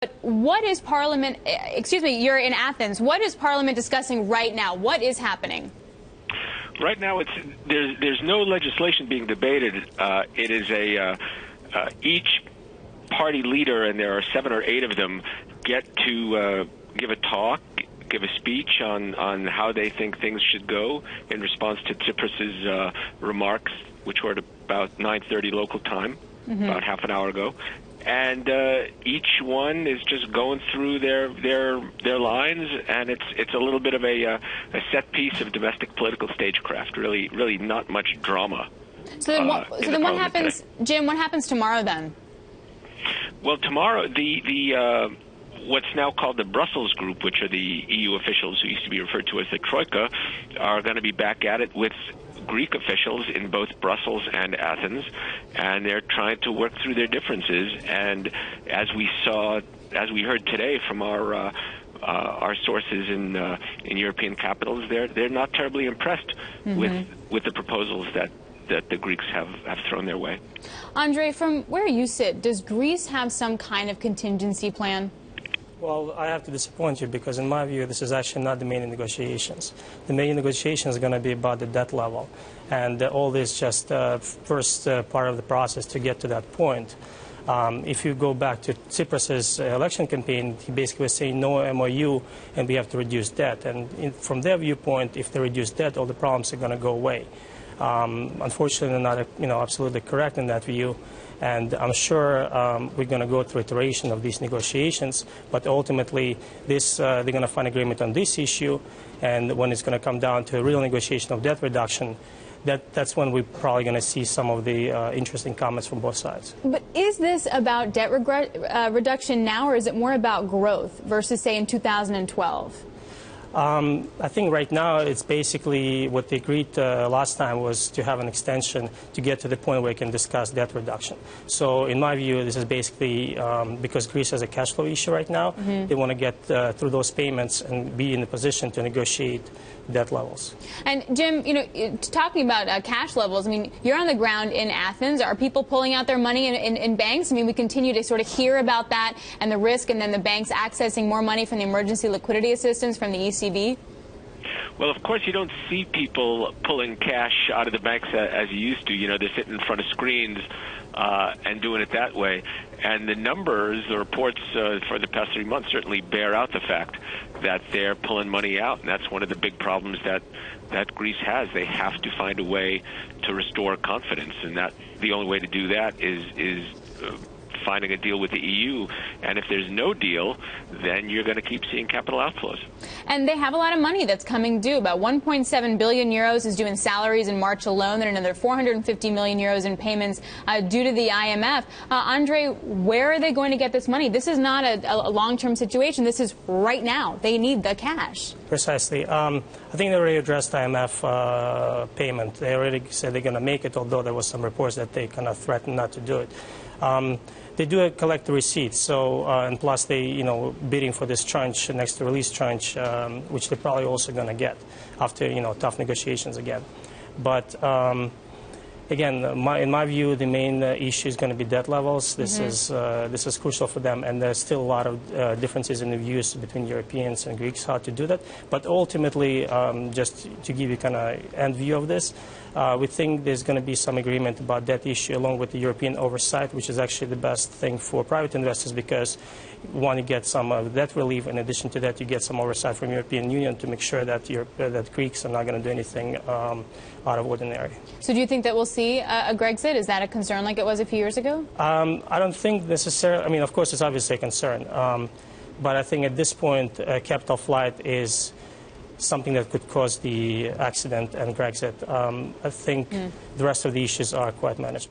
But what is Parliament, excuse me, you're in Athens. What is Parliament discussing right now? What is happening? Right now, there's no legislation being debated. It is each party leader, and there are 7 or 8 of them, get to give a talk, give a speech on how they think things should go in response to Tsipras's remarks, which were at about 9:30 local time, about half an hour ago. And each one is just going through their lines, and it's a little bit of a set piece of domestic political stagecraft. Really not much drama. So then what happens, today. Jim? What happens tomorrow then? Well, tomorrow the what's now called the Brussels Group, which are the EU officials who used to be referred to as the Troika, are going to be back at it with Greek officials in both Brussels and Athens, and they're trying to work through their differences. And as we heard today from our sources in European capitals, they're not terribly impressed with the proposals that the Greeks have thrown their way. Andrey, from where you sit, does Greece have some kind of contingency plan? Well, I have to disappoint you because, in my view, this is actually not the main negotiations. The main negotiation is going to be about the debt level. And all this just first part of the process to get to that point. If you go back to Tsipras's election campaign, he basically was saying no MOU and we have to reduce debt. And from their viewpoint, if they reduce debt, all the problems are going to go away. Unfortunately, they're not absolutely correct in that view. And I'm sure we're going to go through iteration of these negotiations, but ultimately they're going to find agreement on this issue, and when it's going to come down to a real negotiation of debt reduction, that's when we're probably going to see some of the interesting comments from both sides. But is this about debt reduction now, or is it more about growth versus, say, in 2012? I think right now it's basically what they agreed last time was to have an extension to get to the point where we can discuss debt reduction. So in my view, this is basically because Greece has a cash flow issue right now. They want to get through those payments and be in a position to negotiate debt levels. And Jim, talking about cash levels, I mean, you're on the ground in Athens. Are people pulling out their money in banks? I mean, we continue to sort of hear about that and the risk, and then the banks accessing more money from the emergency liquidity assistance from the ECB. Well, of course, you don't see people pulling cash out of the banks as you used to. They're sitting in front of screens and doing it that way. And the numbers, the reports for the past 3 months certainly bear out the fact that they're pulling money out. And that's one of the big problems that Greece has. They have to find a way to restore confidence. And that the only way to do that is finding a deal with the EU. And if there's no deal, then you're going to keep seeing capital outflows. And they have a lot of money that's coming due. About 1.7 billion euros is due in salaries in March alone, and another 450 million euros in payments due to the IMF. Andrey, where are they going to get this money? This is not a long-term situation. This is right now. They need the cash. Precisely. I think they already addressed IMF payment. They already said they're going to make it, although there was some reports that they kind of threatened not to do it. They do collect the receipts, so and plus they, bidding for this tranche, next to release tranche, which they're probably also going to get after, tough negotiations again. But again, in my view, the main issue is going to be debt levels. This is crucial for them, and there's still a lot of differences in the views between Europeans and Greeks how to do that. But ultimately, just to give you kind of end view of this, we think there's going to be some agreement about that issue along with the European oversight, which is actually the best thing for private investors because you want to get some debt relief. In addition to that, you get some oversight from the European Union to make sure that that Greeks are not going to do anything out of ordinary. So do you think that we'll see a Grexit? Is that a concern like it was a few years ago? I don't think necessarily. I mean, of course, it's obviously a concern. But I think at this point, capital flight is something that could cause the accident and Grexit. I think the rest of the issues are quite manageable.